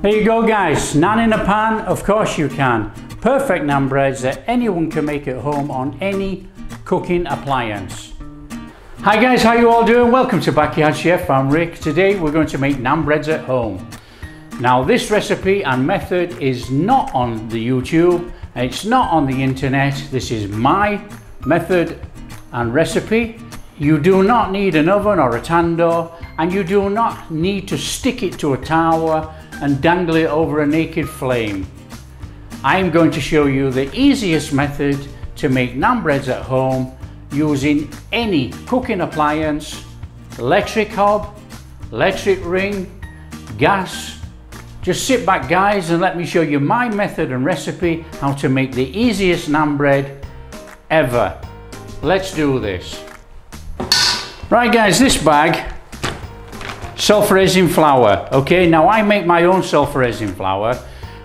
There you go guys, naan in a pan, of course you can. Perfect naan breads that anyone can make at home on any cooking appliance. Hi guys, how you all doing? Welcome to Backyard Chef, I'm Rick. Today we're going to make naan breads at home. Now this recipe and method is not on the YouTube, it's not on the internet. This is my method and recipe. You do not need an oven or a tandoor, and you do not need to stick it to a tower and dangle it over a naked flame. I am going to show you the easiest method to make naan breads at home using any cooking appliance, electric hob, electric ring, gas. Just sit back guys and let me show you my method and recipe how to make the easiest naan bread ever. Let's do this. Right guys, this bag, self-raising flour. Okay, now I make my own self-raising flour,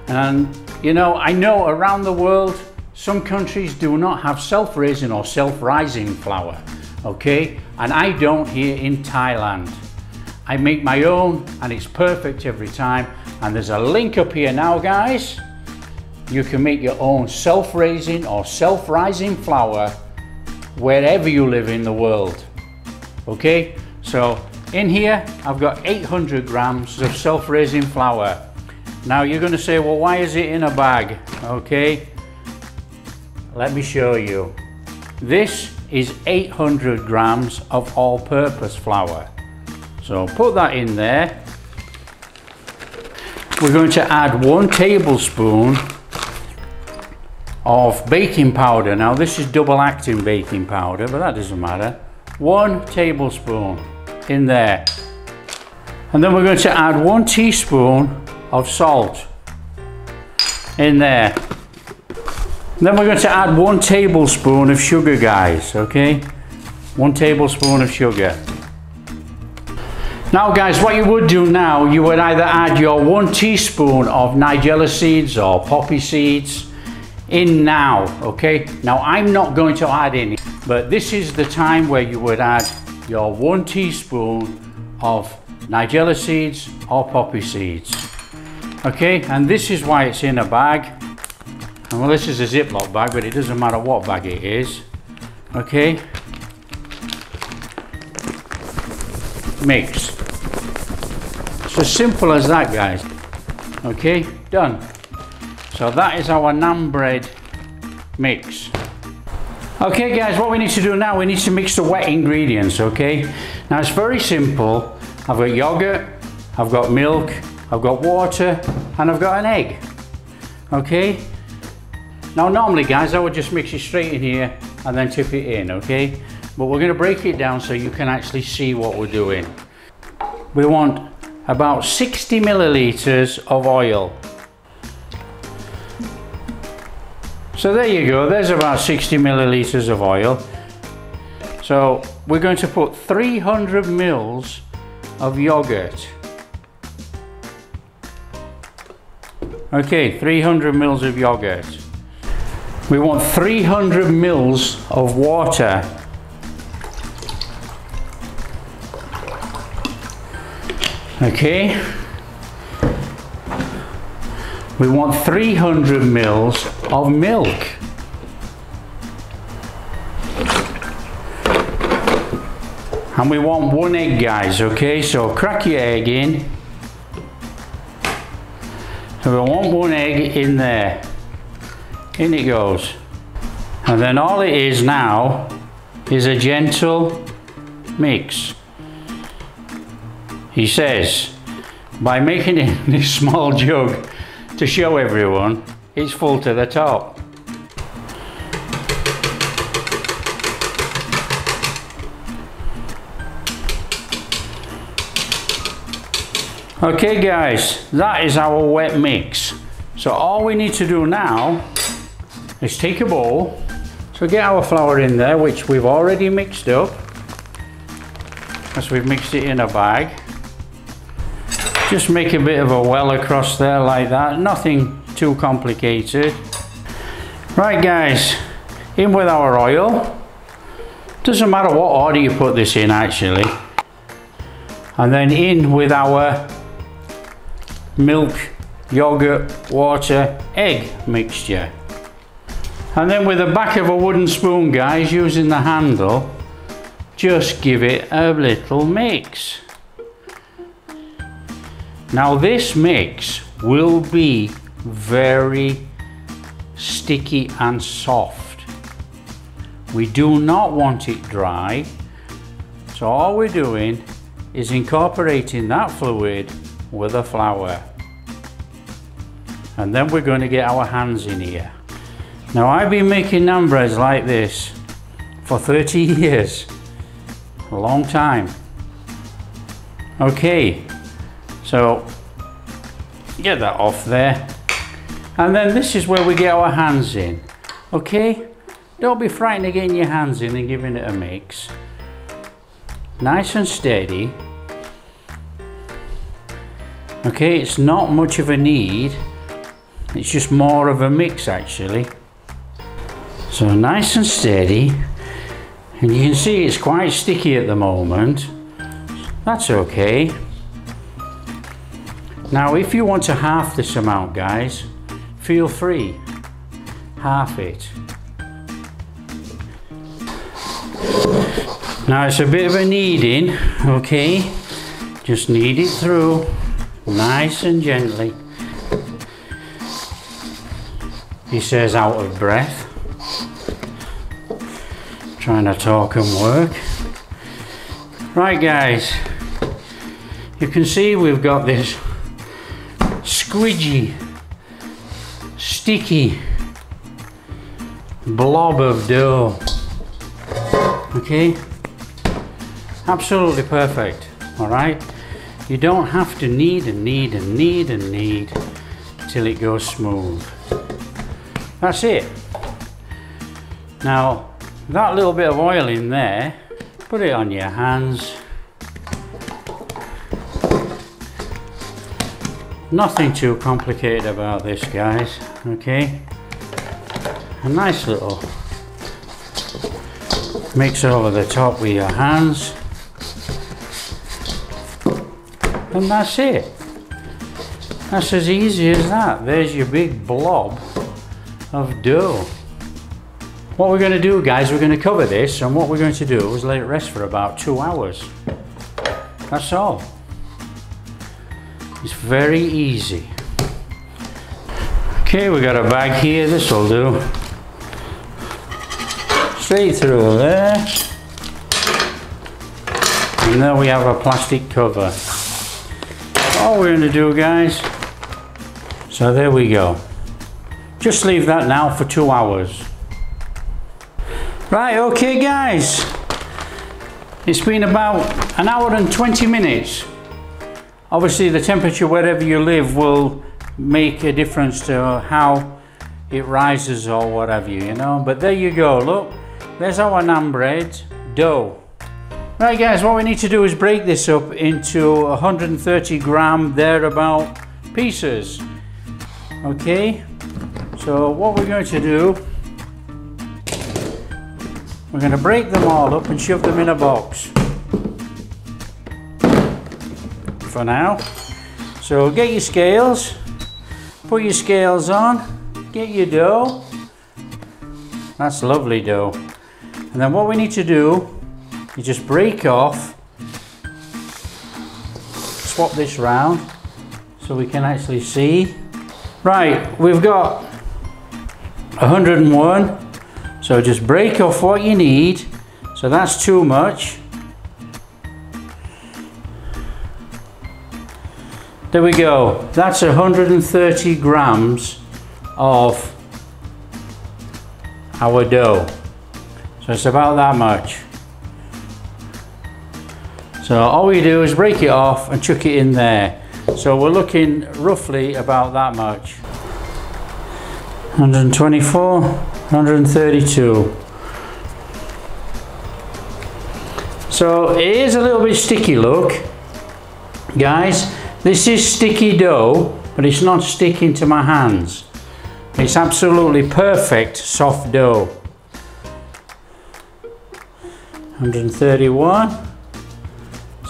and you know, I know around the world some countries do not have self-raising or self-rising flour, okay, and I don't here in Thailand. I make my own and it's perfect every time, and there's a link up here now guys. You can make your own self-raising or self-rising flour wherever you live in the world. Okay, so in here I've got 800 grams of self-raising flour. Now you're going to say, well, why is it in a bag? Okay, let me show you. This is 800 grams of all-purpose flour. So put that in there. We're going to add 1 tablespoon of baking powder. Now this is double-acting baking powder, but that doesn't matter. 1 tablespoon in there. And then we're going to add 1 teaspoon of salt in there. And then we're going to add 1 tablespoon of sugar guys, okay? 1 tablespoon of sugar. Now guys, what you would do now, you would either add your 1 teaspoon of nigella seeds or poppy seeds in now, okay? Now I'm not going to add any, but this is the time where you would add your 1 teaspoon of nigella seeds or poppy seeds. Okay, and this is why it's in a bag. And well, this is a Ziploc bag, but it doesn't matter what bag it is. Okay, mix. It's as simple as that guys. Okay, done. So that is our naan bread mix. Okay guys, what we need to do now, we need to mix the wet ingredients, okay? Now it's very simple. I've got yogurt, I've got milk, I've got water, and I've got an egg. Okay? Now normally guys, I would just mix it straight in here and then tip it in, okay? But we're going to break it down so you can actually see what we're doing. We want about 60 milliliters of oil. So there you go, there's about 60 milliliters of oil. So we're going to put 300 mils of yogurt. Okay, 300 mils of yogurt. We want 300 mils of water. Okay. We want 300 mils of milk. And we want 1 egg guys, okay? So crack your egg in. So we want 1 egg in there. In it goes. And then all it is now is a gentle mix. He says, by making it in this small jug, to show everyone, it's full to the top. Okay guys, that is our wet mix. So all we need to do now is take a bowl. So get our flour in there, which we've already mixed up, as we've mixed it in a bag. Just make a bit of a well across there like that, nothing too complicated. Right guys, in with our oil. Doesn't matter what order you put this in actually. And then in with our milk, yogurt, water, egg mixture. And then with the back of a wooden spoon, guys, using the handle, just give it a little mix. Now this mix will be very sticky and soft. We do not want it dry, so all we're doing is incorporating that fluid with the flour. And then we're going to get our hands in here. Now I've been making naan breads like this for 30 years, a long time. Okay, so get that off there. And then this is where we get our hands in. Okay, don't be frightened of getting your hands in and giving it a mix. Nice and steady. Okay, it's not much of a knead, it's just more of a mix actually. So nice and steady, and you can see it's quite sticky at the moment. That's okay. Now if you want to half this amount, guys, feel free, half it. Now it's a bit of a kneading, okay, just knead it through nice and gently. He says out of breath, trying to talk and work. Right guys, you can see we've got this squidgy, sticky blob of dough. Okay, absolutely perfect. All right, you don't have to knead and knead and knead and knead till it goes smooth. That's it. Now that little bit of oil in there, put it on your hands. Nothing too complicated about this, guys. Okay, a nice little mix over the top with your hands, and that's it. That's as easy as that. There's your big blob of dough. What we're going to do, guys, we're going to cover this, and what we're going to do is let it rest for about 2 hours. That's all. It's very easy. Okay, we got a bag here, this will do. Straight through there. And then we have a plastic cover. All we're going to do, guys, so there we go. Just leave that now for 2 hours. Right, okay guys, it's been about 1 hour and 20 minutes. Obviously the temperature wherever you live will make a difference to how it rises or whatever, you know. But there you go, look, there's our naan bread dough. Right guys, what we need to do is break this up into 130 gram thereabout pieces. Okay, so what we're going to do, we're going to break them all up and shove them in a box for now. So get your scales, put your scales on, get your dough. That's lovely dough. And then what we need to do, you just break off, swap this round so we can actually see. Right, we've got 101. So just break off what you need. So that's too much. There we go. That's 130 grams of our dough. So it's about that much. So all we do is break it off and chuck it in there. So we're looking roughly about that much. 124, 132. So it is a little bit sticky, look. Guys, this is sticky dough, but it's not sticking to my hands. It's absolutely perfect soft dough. 131.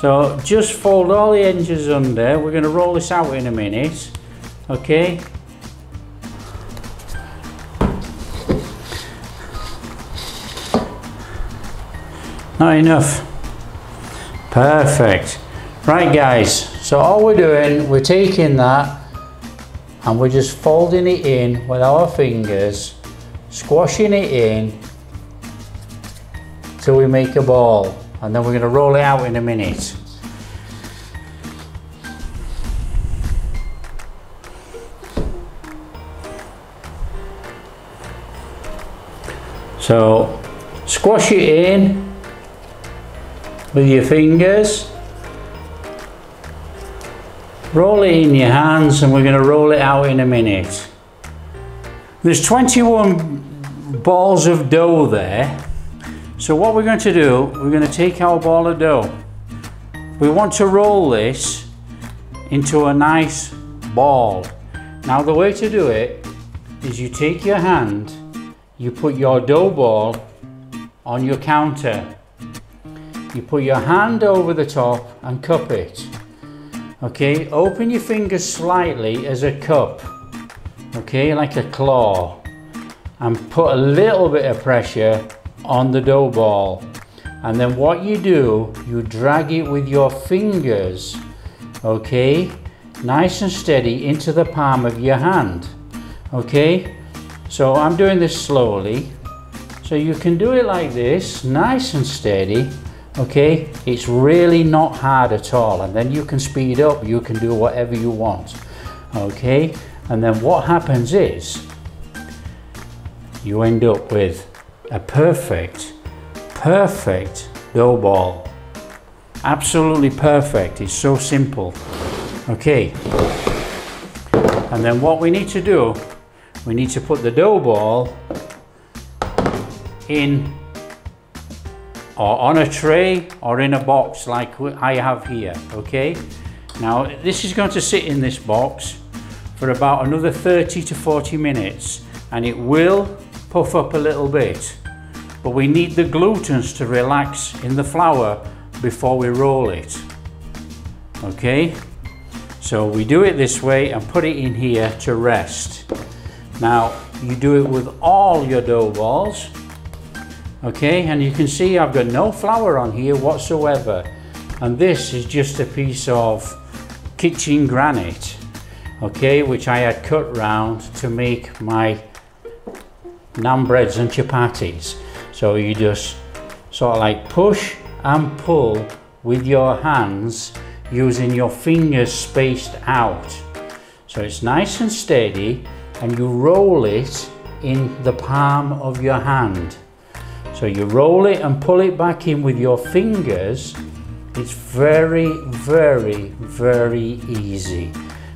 So just fold all the edges under. We're going to roll this out in a minute. Okay. Not enough. Perfect. Right guys, so all we're doing, we're taking that and we're just folding it in with our fingers, squashing it in till we make a ball, and then we're going to roll it out in a minute. So squash it in with your fingers, roll it in your hands, and we're going to roll it out in a minute. There's 21 balls of dough there. So what we're going to do, we're going to take our ball of dough. We want to roll this into a nice ball. Now the way to do it is you take your hand, you put your dough ball on your counter. You put your hand over the top and cup it. Okay, open your fingers slightly as a cup. Okay, like a claw. And put a little bit of pressure on the dough ball. And then what you do, you drag it with your fingers. Okay, nice and steady into the palm of your hand. Okay, so I'm doing this slowly. So you can do it like this, nice and steady. Okay, it's really not hard at all, and then you can speed up, you can do whatever you want. Okay, and then what happens is you end up with a perfect dough ball. Absolutely perfect. It's so simple. Okay, and then what we need to do, we need to put the dough ball in or on a tray or in a box like I have here. Okay, now this is going to sit in this box for about another 30 to 40 minutes, and it will puff up a little bit, but we need the glutens to relax in the flour before we roll it. Okay, so we do it this way and put it in here to rest. Now you do it with all your dough balls. Okay, and you can see I've got no flour on here whatsoever, and this is just a piece of kitchen granite, okay, which I had cut round to make my naan breads and chapatis. So you just sort of like push and pull with your hands using your fingers spaced out, so it's nice and steady, and you roll it in the palm of your hand. So you roll it and pull it back in with your fingers. It's very easy.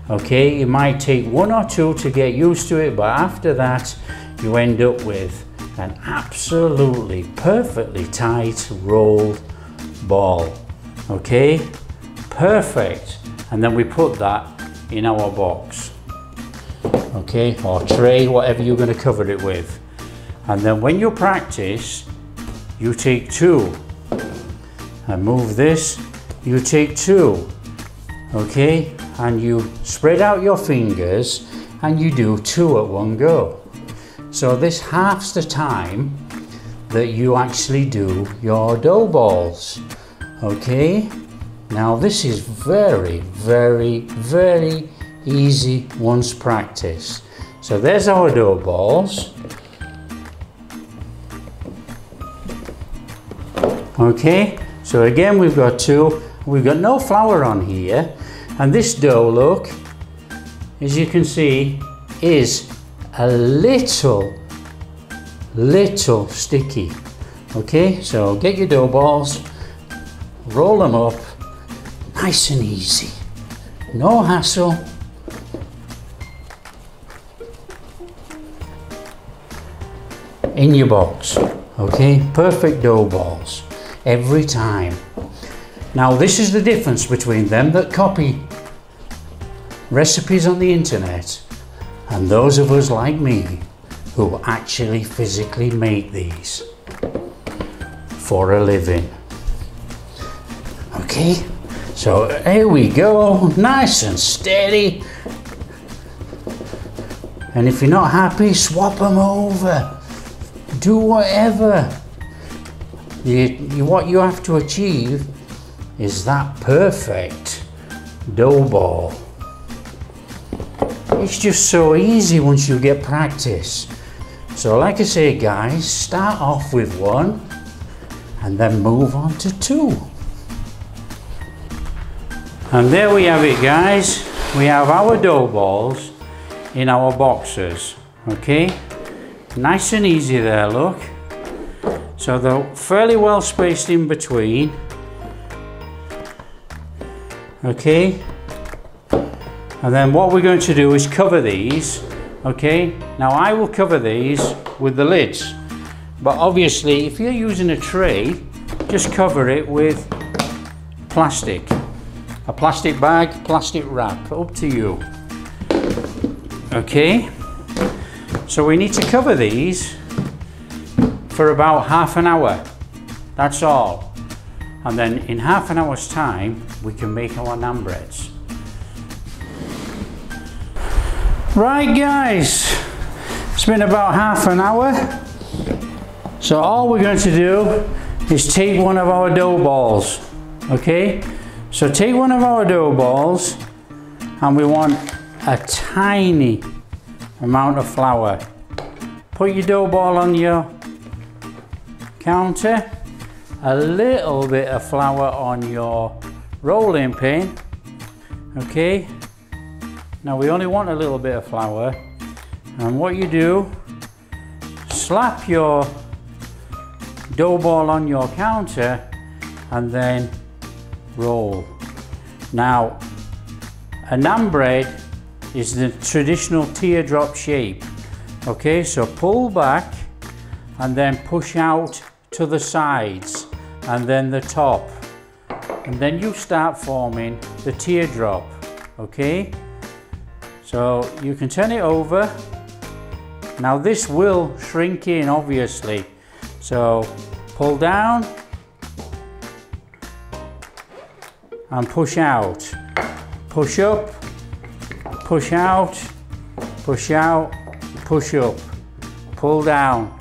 Okay, it might take 1 or 2 to get used to it, but after that you end up with an absolutely perfectly tight rolled ball. Okay, perfect. And then we put that in our box, okay, or tray, whatever you're going to cover it with. And then when you practice, you take 2 and move this, you take 2, okay, and you spread out your fingers and you do 2 at one go. So this halves the time that you actually do your dough balls. Okay, now this is very easy once practiced. So there's our dough balls. Okay, so again we've got 2, we've got no flour on here, and this dough, look, as you can see, is a little sticky. Okay, so get your dough balls, roll them up, nice and easy, no hassle. In your box. Okay, perfect dough balls every time. Now this is the difference between them that copy recipes on the internet and those of us like me who actually physically make these for a living. Okay, So here we go, nice and steady. And if you're not happy, swap them over. Do whatever. What you have to achieve is that perfect dough ball. It's just so easy once you get practice. So like I say guys, start off with one and then move on to two. And there we have it guys. We have our dough balls in our boxes. Okay, nice and easy there, look. So they're fairly well spaced in between. Okay, and then what we're going to do is cover these. Okay, now I will cover these with the lids, but obviously if you're using a tray, just cover it with plastic, a plastic bag, plastic wrap, up to you. Okay, so we need to cover these for about half an hour, that's all. And then in half an hour's time, we can make our naan breads. Right guys, it's been about half an hour. So all we're going to do is take one of our dough balls. Okay, so take one of our dough balls and we want a tiny amount of flour. Put your dough ball on your counter, a little bit of flour on your rolling pin. Okay, now we only want a little bit of flour, and what you do, slap your dough ball on your counter and then roll. Now a naan bread is the traditional teardrop shape. Okay, so pull back and then push out to the sides and then the top, and then you start forming the teardrop. Okay, so you can turn it over. Now this will shrink in obviously, so pull down and push out, push up, push out, push out, push up, pull down,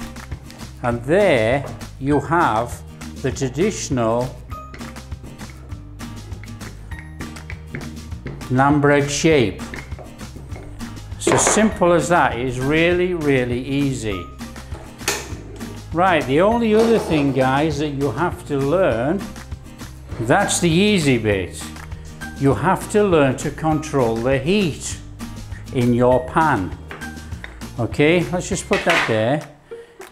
and there you have the traditional naan bread shape. It's as simple as that. It's really, really easy. Right, the only other thing guys that you have to learn, that's the easy bit. You have to learn to control the heat in your pan. Okay, let's just put that there.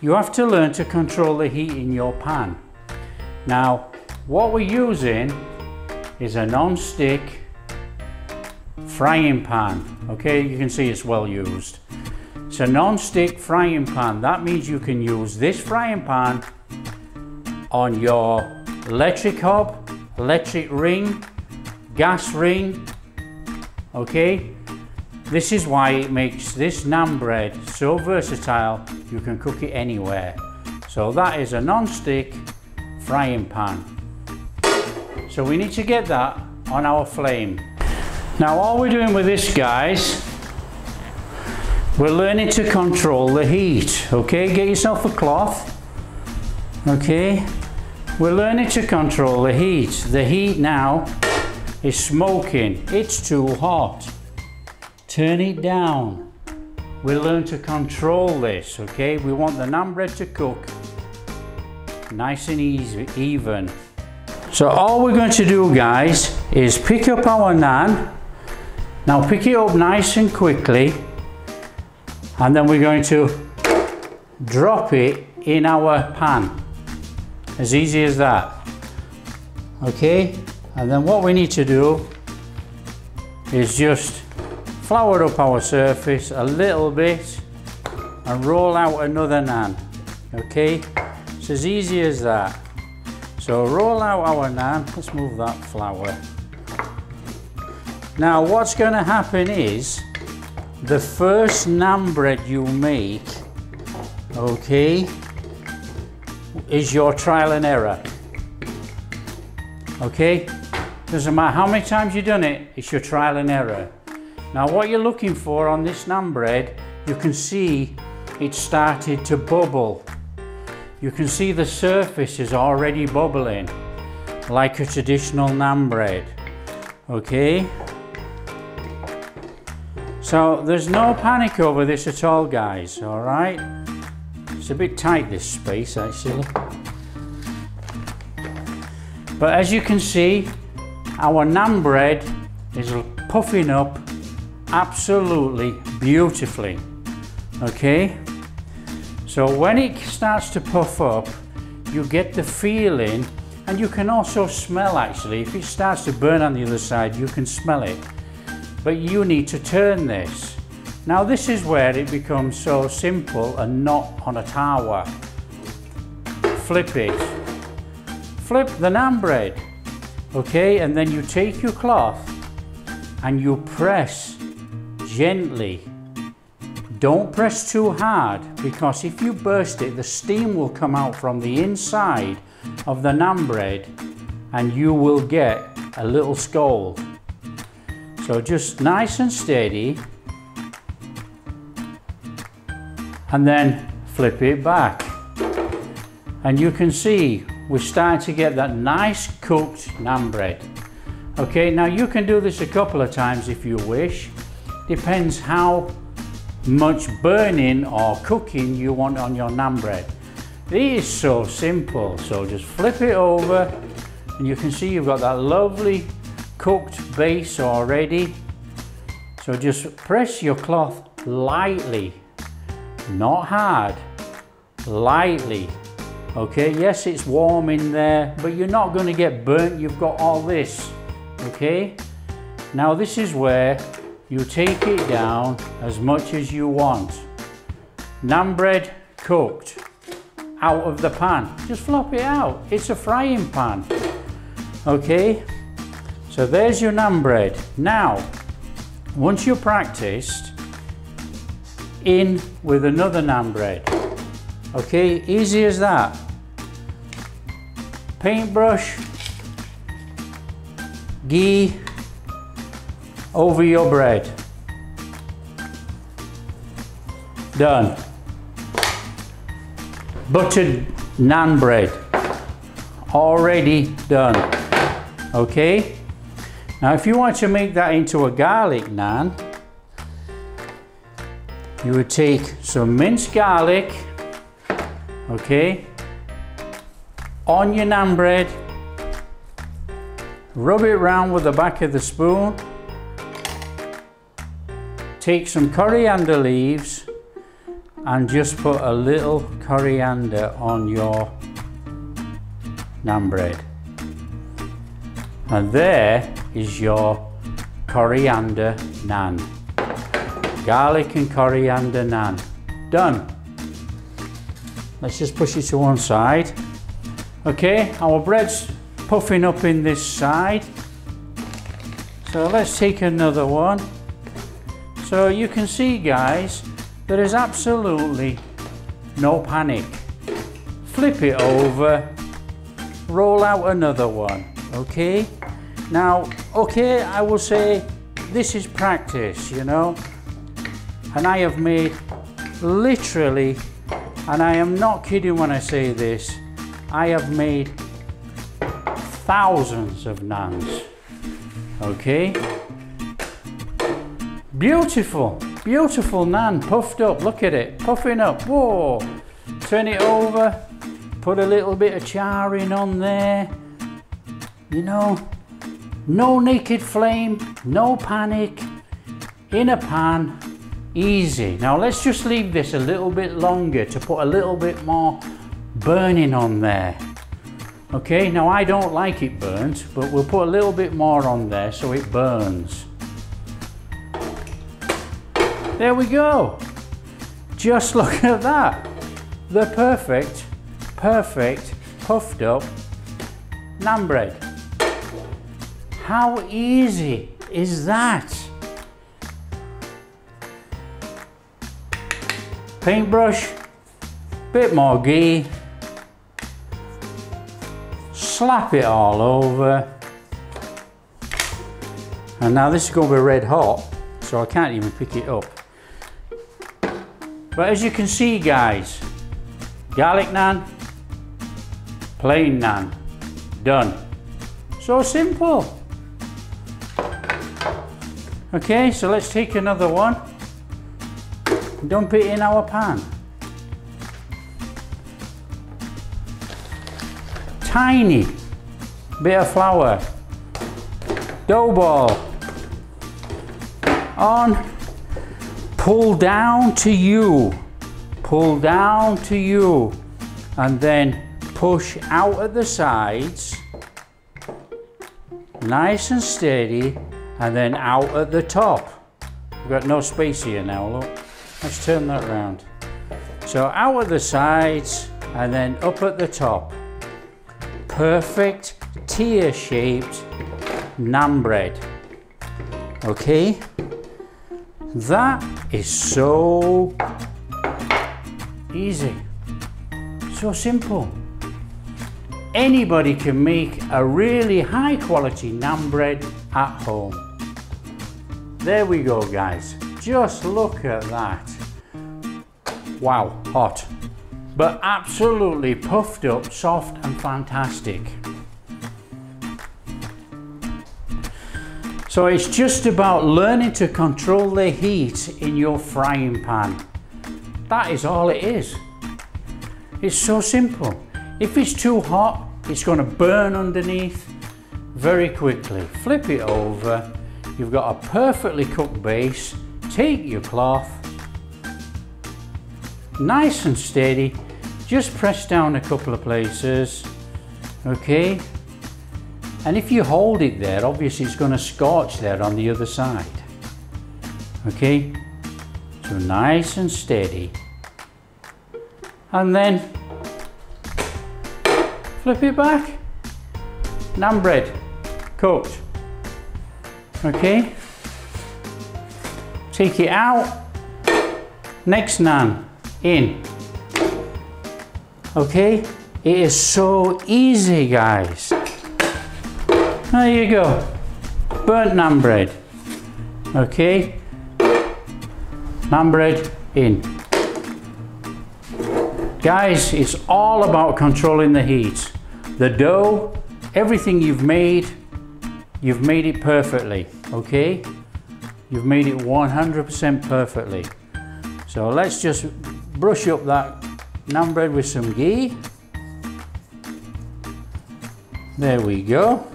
You have to learn to control the heat in your pan. Now, what we're using is a non-stick frying pan. Okay, you can see it's well used. It's a non-stick frying pan. That means you can use this frying pan on your electric hob, electric ring, gas ring. Okay, this is why it makes this naan bread so versatile. You can cook it anywhere. So that is a non-stick frying pan. So we need to get that on our flame. Now all we're doing with this guys, we're learning to control the heat. Okay, get yourself a cloth. Okay, we're learning to control the heat. The heat now is smoking. It's too hot. Turn it down. We learn to control this. Okay, we want the naan bread to cook nice and easy, even. So all we're going to do guys is pick up our naan. Now pick it up nice and quickly, and then we're going to drop it in our pan. As easy as that. Okay, and then what we need to do is just flour up our surface a little bit and roll out another naan. Okay, it's as easy as that. So roll out our naan. Let's move that flour. Now what's going to happen is the first naan bread you make, okay, is your trial and error. Okay, Doesn't matter how many times you've done it, it's your trial and error. Now what you're looking for on this naan bread, you can see it started to bubble. You can see the surface is already bubbling, like a traditional naan bread. Okay? So there's no panic over this at all, guys, alright? It's a bit tight, this space, actually. But as you can see, our naan bread is puffing up absolutely beautifully. Okay? So when it starts to puff up, you get the feeling, and you can also smell actually. If it starts to burn on the other side, you can smell it. But you need to turn this. Now this is where it becomes so simple and not on a tower. Flip it. Flip the naan bread. Okay, and then you take your cloth and you press gently. Don't press too hard, because if you burst it, the steam will come out from the inside of the naan bread and you will get a little scald. So just nice and steady, and then flip it back. And you can see we're starting to get that nice cooked naan bread. Okay, now you can do this a couple of times if you wish. Depends how much burning or cooking you want on your naan bread. It is so simple. So just flip it over and you can see you've got that lovely cooked base already. So just press your cloth lightly, not hard, lightly. Okay, yes, it's warm in there, but you're not going to get burnt. You've got all this. Okay, now this is where you take it down as much as you want. Naan bread cooked out of the pan. Just flop it out. It's a frying pan. Okay, so there's your naan bread. Now, once you're practiced, in with another naan bread. Okay, easy as that. Paintbrush, ghee over your bread. Done. Buttered naan bread. Already done. Okay? Now if you want to make that into a garlic naan, you would take some minced garlic, okay, on your naan bread, rub it round with the back of the spoon, take some coriander leaves and just put a little coriander on your naan bread. And there is your coriander naan. Garlic and coriander naan. Done. Let's just push it to one side. Okay, our bread's puffing up in this side. So let's take another one. So you can see, guys, there is absolutely no panic. Flip it over, roll out another one. Okay, now, okay, I will say this is practice, you know, and I have made literally, and I am not kidding when I say this, I have made thousands of naans. Okay, beautiful, beautiful naan, puffed up. Look at it, puffing up. Whoa! Turn it over, put a little bit of charring on there. You know, no naked flame, no panic, in a pan, easy. Now let's just leave this a little bit longer to put a little bit more burning on there. Okay, now I don't like it burnt, but we'll put a little bit more on there so it burns. There we go. Just look at that. The perfect puffed up naan bread. How easy is that? Paintbrush, bit more ghee, slap it all over, And now this is going to be red hot, so I can't even pick it up. But as you can see, guys, garlic naan, plain naan, done. So simple. Okay, so let's take another one, dump it in our pan. Tiny bit of flour, dough ball, on, pull down to you, and then push out at the sides, nice and steady, and then out at the top. We've got no space here now, look. Let's turn that around. So out at the sides, and then up at the top. Perfect tear-shaped naan bread. Okay? That is so easy, so simple. Anybody can make a really high quality naan bread at home. There we go, guys. Just look at that. Wow, hot. But absolutely puffed up, soft and fantastic. So it's just about learning to control the heat in your frying pan. That is all it is. It's so simple. If it's too hot, it's going to burn underneath very quickly. Flip it over. You've got a perfectly cooked base. Take your cloth, nice and steady, just press down a couple of places, okay? And if you hold it there, obviously it's going to scorch there on the other side, okay? So nice and steady, and then flip it back. Naan bread, cooked, okay? Take it out, next naan in. Okay, it is so easy, guys. There you go, burnt naan bread. Okay, naan bread in. Guys, it's all about controlling the heat. The dough, everything you've made it perfectly, okay? You've made it 100% perfectly. So let's just brush up that naan bread with some ghee. There we go.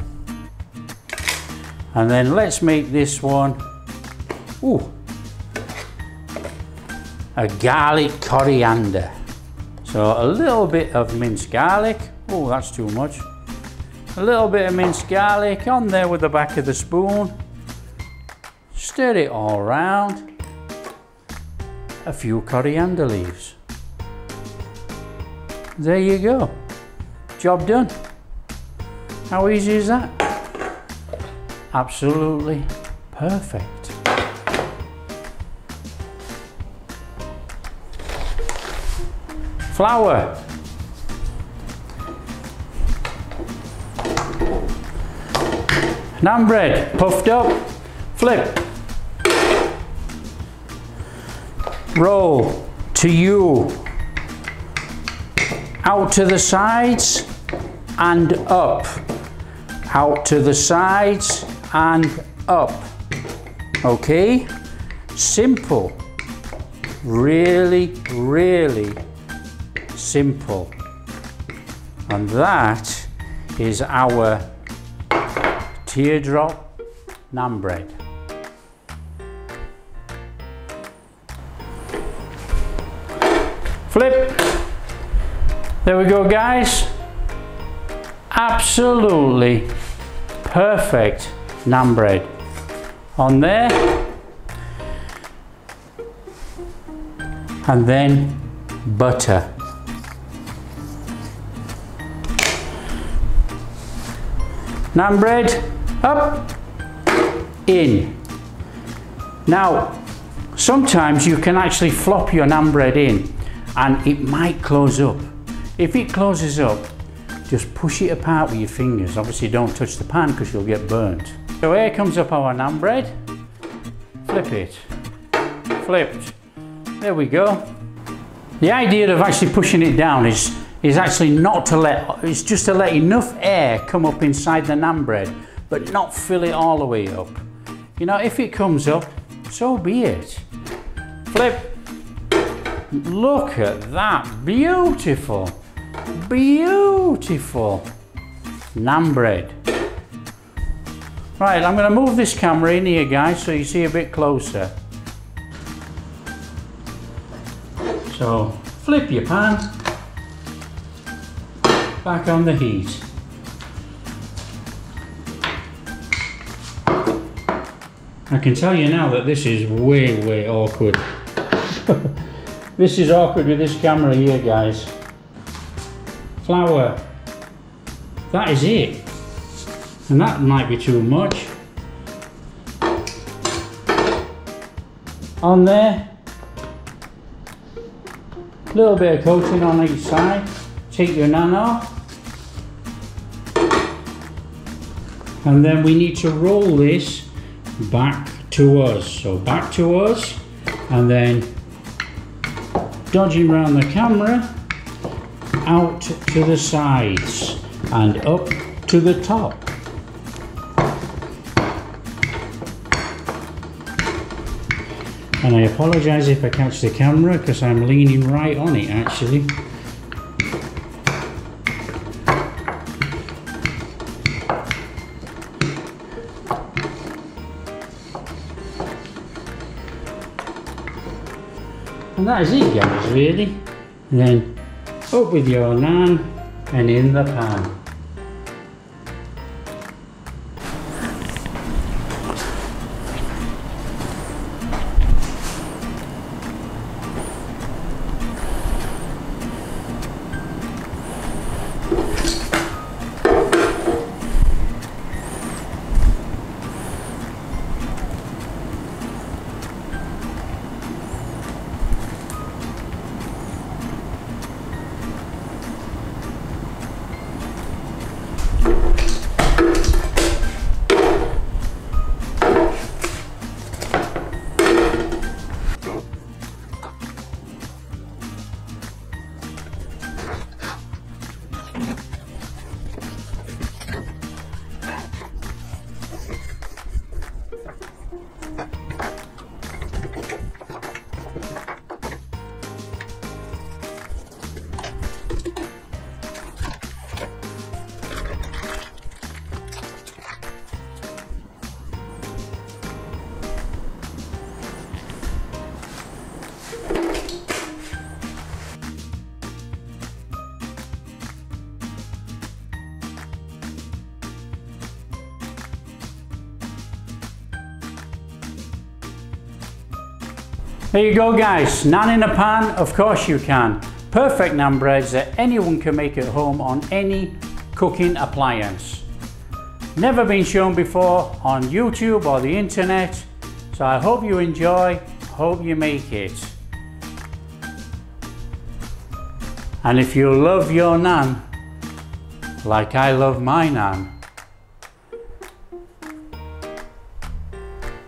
And then let's make this one, ooh, a garlic coriander. So a little bit of minced garlic. Oh, that's too much. A little bit of minced garlic on there with the back of the spoon. Stir it all around. A few coriander leaves. There you go. Job done. How easy is that? Absolutely perfect. Flour. Naan bread, puffed up, flip. Roll to you. Out to the sides and up. Out to the sides and up. Okay? Simple. Really, really simple. And that is our teardrop naan bread. Flip. There we go, guys. Absolutely perfect naan bread. On there. And then butter. Naan bread up, in. Now, sometimes you can actually flop your naan bread in and it might close up. If it closes up, just push it apart with your fingers. Obviously don't touch the pan because you'll get burnt. So here comes up our naan bread. Flip it. Flipped. There we go. The idea of actually pushing it down is actually not to let, it's just to let enough air come up inside the naan bread, but not fill it all the way up. You know, if it comes up, so be it. Flip. Look at that. Beautiful. Beautiful naan bread. Right, I'm going to move this camera in here, guys, so you see a bit closer. So, flip your pan, back on the heat. I can tell you now that this is way awkward. This is awkward with this camera here, guys. Flour. That is it. And that might be too much. On there. A little bit of coating on each side. Take your naan off. And then we need to roll this back to us. So back to us, and then dodging around the camera, out to the sides and up to the top. And I apologise if I catch the camera because I'm leaning right on it actually. And that is it, guys, really. And then up with your naan and in the pan. There you go, guys. Naan in a pan, of course you can. Perfect naan breads that anyone can make at home on any cooking appliance. Never been shown before on YouTube or the internet. So I hope you enjoy, hope you make it. And if you love your naan, like I love my naan,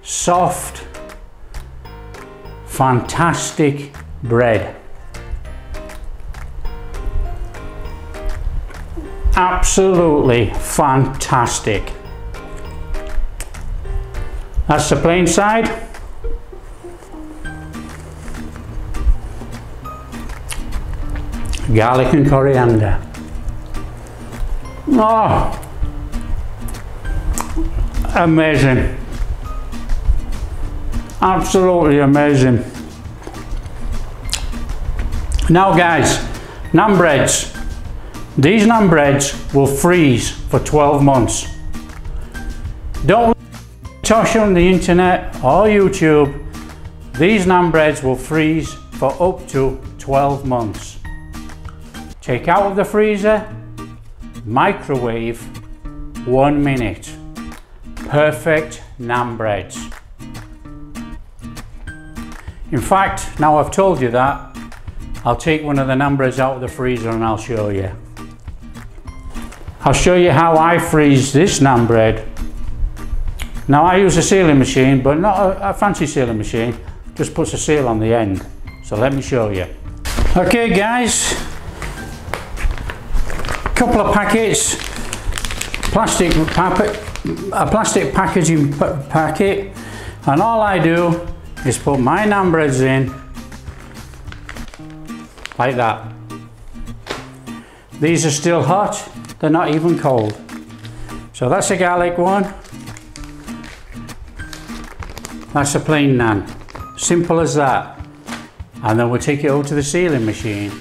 soft, fantastic bread. Absolutely fantastic. That's the plain side. Garlic and coriander. Oh, amazing. Absolutely amazing. Now guys, naan breads. These naan breads will freeze for 12 months. Don't tosh on the internet or YouTube. These naan breads will freeze for up to 12 months. Take out of the freezer, microwave, 1 minute. Perfect naan breads. In fact, now I've told you that, I'll take one of the naan breads out of the freezer and I'll show you. I'll show you how I freeze this naan bread Now I use a sealing machine, but not a fancy sealing machine, just puts a seal on the end. So let me show you. Okay guys, couple of packets, a plastic packaging packet, and all I do is put my naan breads in like that. These are still hot, they're not even cold. So that's a garlic one. That's a plain naan. Simple as that. And then we'll take it over to the sealing machine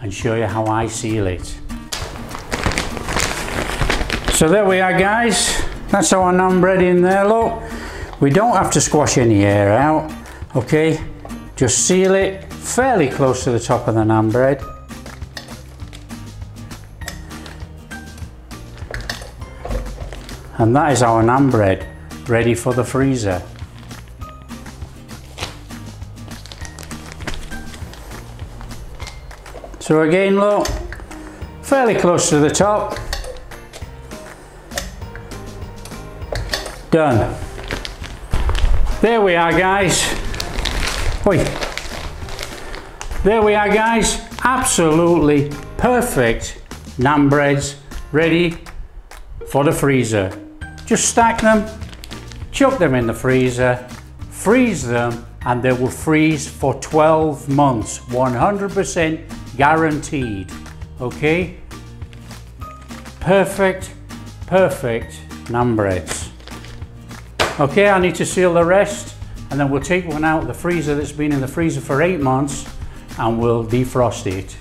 and show you how I seal it. So there we are guys. That's our naan bread in there, look. We don't have to squash any air out, okay? Just seal it fairly close to the top of the naan bread. And that is our naan bread, ready for the freezer. So again, look, fairly close to the top. Done. There we are guys. Wait. There we are guys. Absolutely perfect naan breads ready for the freezer. Just stack them, chuck them in the freezer, freeze them, and they will freeze for 12 months, 100% guaranteed. Okay? Perfect naan breads. Okay, I need to seal the rest, and then we'll take one out of the freezer that's been in the freezer for 8 months and we'll defrost it.